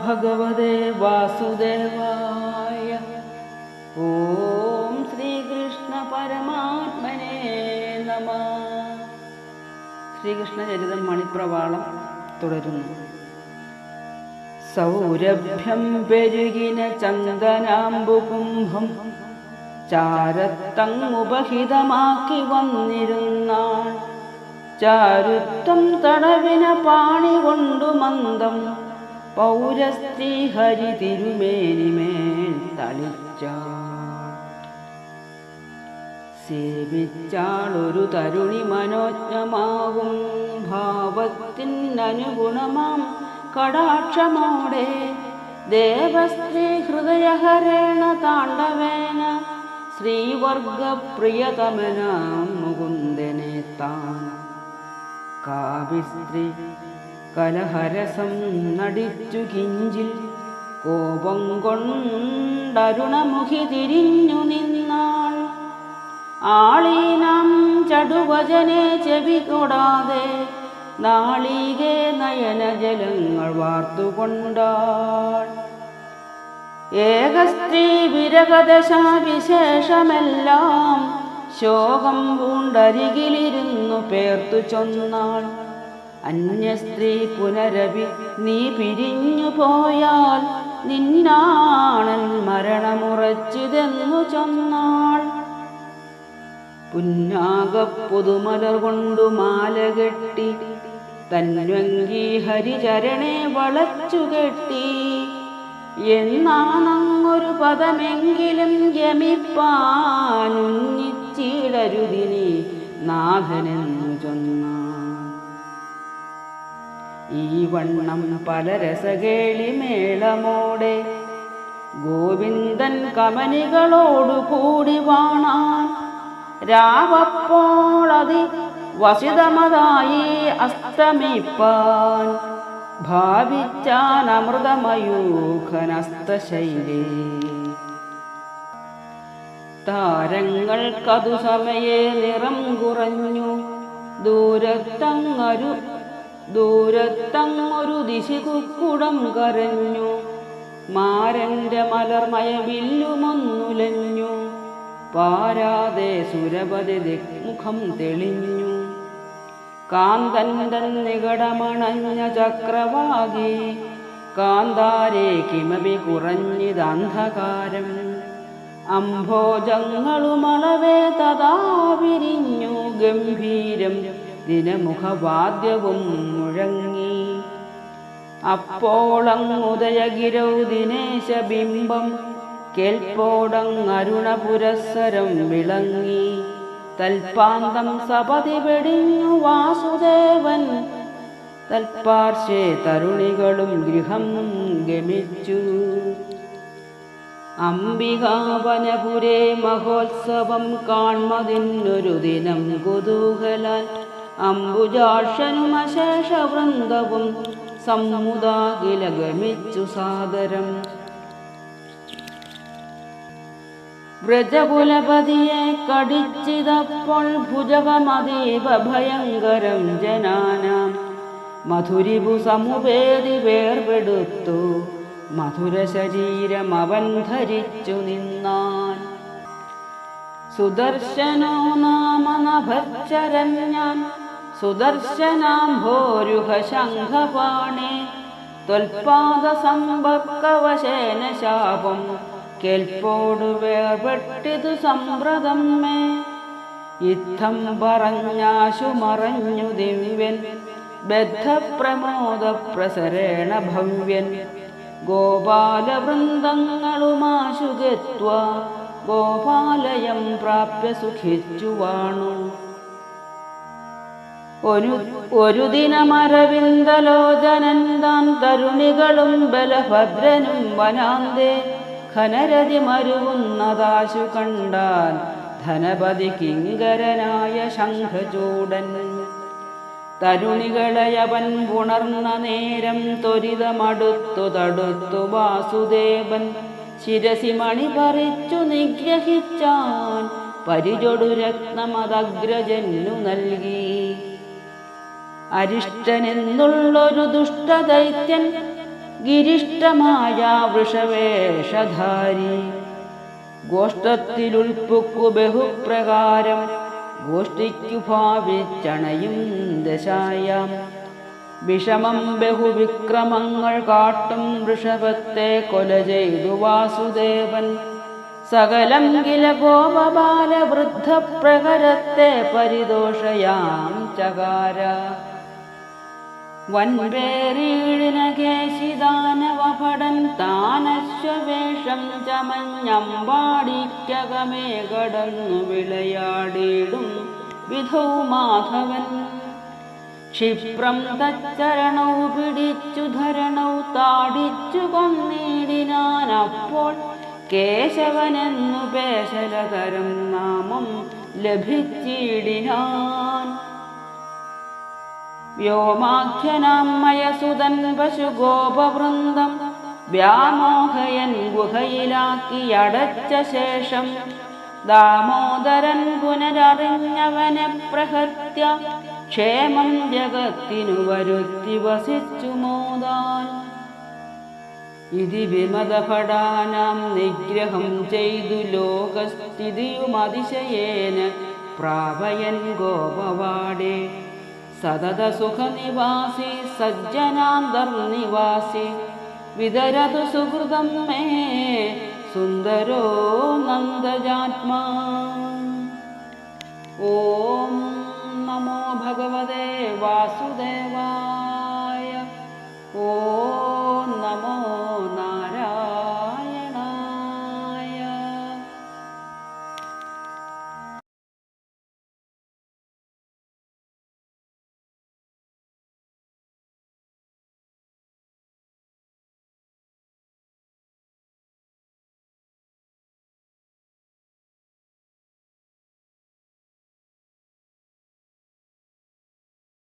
ഭഗവതേ വാസുദേവായ. ഓം ശ്രീകൃഷ്ണ പരമാത്മനേ നമഃ. ശ്രീകൃഷ്ണചരിതം മണിപ്രവാളം തുടരുന്നു. സൗരഭ്യം പെരുകിന ചന്ദനാംബുകുംഭം ചാരത്തങ്ങുപഹിതമാക്കി വന്നിരുന്നാൾ. ചാരുത്വം തടവിന പാണി കൊണ്ടു മന്ദം പൗരസ്ത്രീ ഹരി തിരുമേനിമേൽ തളിച്ചാൾ. സേവിച്ചാളൊരു തരുണി മനോജ്ഞമാകും ഭാവത്തിനനുഗുണമാം കടാക്ഷമോടെ ദേവസ്ത്രീ ഹൃദയഹരേണ താണ്ഡവേന ശ്രീവർഗപ്രിയതമനാം മുകുന്ദനെ താൻ. കാവിസ്ത്രീ കലഹരസം നടിച്ചു കിഞ്ചിൽ കോപം കൊണ്ടരുണമുഖി തിരിഞ്ഞു നിന്നാൾ. ആളീനാം ചടുവചനെ ചെവി കൊടാതെ നാളികെ നയനജലങ്ങൾ വാർത്തുകൊണ്ടാൾ. ഏകസ്ത്രീ വിരഹദശാവിശേഷമെല്ലാം ശോകം പൂണ്ടരികിലിരുന്നു പേർത്തു ചൊന്നാൾ. അന്യസ്ത്രീ പുനരവി നീ പിരിഞ്ഞു പോയാൽ നിന്നാണൽ മരണമുറച്ചിതെന്നു ചൊന്നാൾ. പുന്നാകപ്പൊതുമലർ കൊണ്ടു മാല കെട്ടി തന്വങ്കി ഹരിചരണേ വളച്ചുകെട്ടി. എന്നാണങ്ങൊരു പദമെങ്കിലും ഗമിപ്പാനുന്നിച്ചിടരുതിനി നാഥനെന്നു ചൊന്നാൾ. ഈ വണ്ണം പല രസകേളിമേളമോടെ ഗോവിന്ദൻ കമനികളോടുകൂടി വാണാൻ. രാവപ്പോളതി വസിതമതായി അസ്തമിപ്പാൻ ഭാവിച്ചാൻ അമൃതമയൂഖനസ്തശൈലേ. താരങ്ങൾക്കതു സമയേ നിറം കുറഞ്ഞു. ദൂരത്തങ്ങൊരു ദിശികുക്കുടം കരഞ്ഞു. മാരന്റെ മലർമയവില്ലുമൊന്നുലഞ്ഞു. പാരാതെ സുരപതി ദിക്മുഖം തെളിഞ്ഞു. കാന്തൻ നികടമണഞ്ഞ ചക്രവാകി കാന്താരേ കിമപി കുറഞ്ഞിതന്ധകാരം. അംഭോജങ്ങളുമളവേ തഥാ വിരിഞ്ഞു ഗംഭീരം ദിനമുഖവാദ്യവും മുഴങ്ങി. അപ്പോളങ്ങുദയഗിരൗ ദിനേശബിംബം കേൾപ്പോടങ്ങരുണപുരസ്സരം വിളങ്ങി. തൽപാന്തം സപതി വെടിഞ്ഞു വാസുദേവൻ. തൽപാർശ്വേ തരുണികളും ഗൃഹം ഗമിച്ചു. അംബികാവനപുരേ മഹോത്സവം കാൺമതിന്നൊരു ദിനം കുതൂഹലാൽ അംബുജാക്ഷനും അശേഷവൃന്ദവും സമ്മുദാകില ഗമിച്ചു സാദരം. വ്രജകുലപതിയെ കടിച്ചിതപ്പോൾ ഭുജകമതീവ ഭയങ്കരം ജനാനാം. മധുരിപു സമുപേതി വേർപെടുത്തു മധുര ശരീരം അവൻ ധരിച്ചു നിന്നാൻ. സുദർശനോ നാമ നഭച്ചരഞ്ഞാൻ സുദർശനാംഭോരുഹ ശംഖപാണേ. ത്വൽപാദ സമ്പർക്കവശേന ശാപം കേൾപ്പോടു വേർപെട്ടിതു സമ്പ്രദം മേ. യുദ്ധം പറഞ്ഞാശു മറഞ്ഞു ദിവ്യൻ ബദ്ധപ്രമോദ പ്രസരേണ ഭവ്യൻ. ഗോപാലവൃന്ദങ്ങളുമാശു ഗത്വാ ഗോപാലയം പ്രാപ്യ സുഖിച്ചു വാണു. ഒരു ദിനമരവിന്ദലോചനൻ താൻ തരുണികളും ബലഭദ്രനും വനാന്തേ ഘനരതി മരുവുന്നതാശു കണ്ടാൻ ധനപതി കിങ്കരനായ ശംഖചൂടൻ. തരുണികളയവൻ പുണർന്ന നേരം ത്വരിതമടുത്തു തടുത്തു വാസുദേവൻ. ശിരസി മണി പറിച്ചു നിഗ്രഹിച്ചാൻ പരിചൊടു രത്നമതഗ്രജന്നു നൽകി. അരിഷ്ടനെന്നുള്ളൊരു ദുഷ്ടദൈത്യൻ ഗിരിഷ്ടമായ വൃഷവേഷധാരി. ഗോഷ്ടത്തിലുൾപ്പുക്കു ബഹുപ്രകാരം ഗോഷ്ഠിക്കു ഭാവിച്ചണയും ദശായാം. വിഷമം ബഹുവിക്രമങ്ങൾ കാട്ടും വൃഷഭത്തെ കൊല ചെയ്തു വാസുദേവൻ. സകലം കില ഗോപബാലവൃദ്ധപ്രഹരത്തെ പരിദോഷയാം ചകാര. വൻപേരീടിനകേശിദാനവഭടൻ താനശ്വവേഷം ചമഞ്ഞമ്പാടിക്കകമേ കടന്നു വിളയാടിയിടും വിധൗ മാധവൻ. ക്ഷിപ്രം തച്ചരണൗ പിടിച്ചു ധരണൗ താടിച്ചു കൊന്നിടിനാൻ. അപ്പോൾ കേശവനെന്നു പേശലതരം നാമം ലഭിച്ചിടിനാൻ. വ്യോമാഖ്യനാം മയസുതൻ പശുഗോപവൃന്ദം വ്യാമോഹയൻ ഗുഹയിലാക്കിയടച്ച ശേഷം ദാമോദരൻ പുനരറിഞ്ഞവനെ പ്രഹത്യ ക്ഷേമം ജഗത്തിനു വരുത്തി വസിച്ചു മോദാൻ. ഇതി വിമതഭടാനാം നിഗ്രഹം ചെയ്തു ലോകസ്ഥിതിയുമതിശയേന പ്രാപയൻ ഗോപവാടേ. സതത സുഖനിവാസി സജ്ജനാന്തർനിവാസി വിതരതു സുഹൃതം മേ സുന്ദരോ നന്ദജാത്മാ. ഓം നമോ ഭഗവതേ വാസുദേവായ.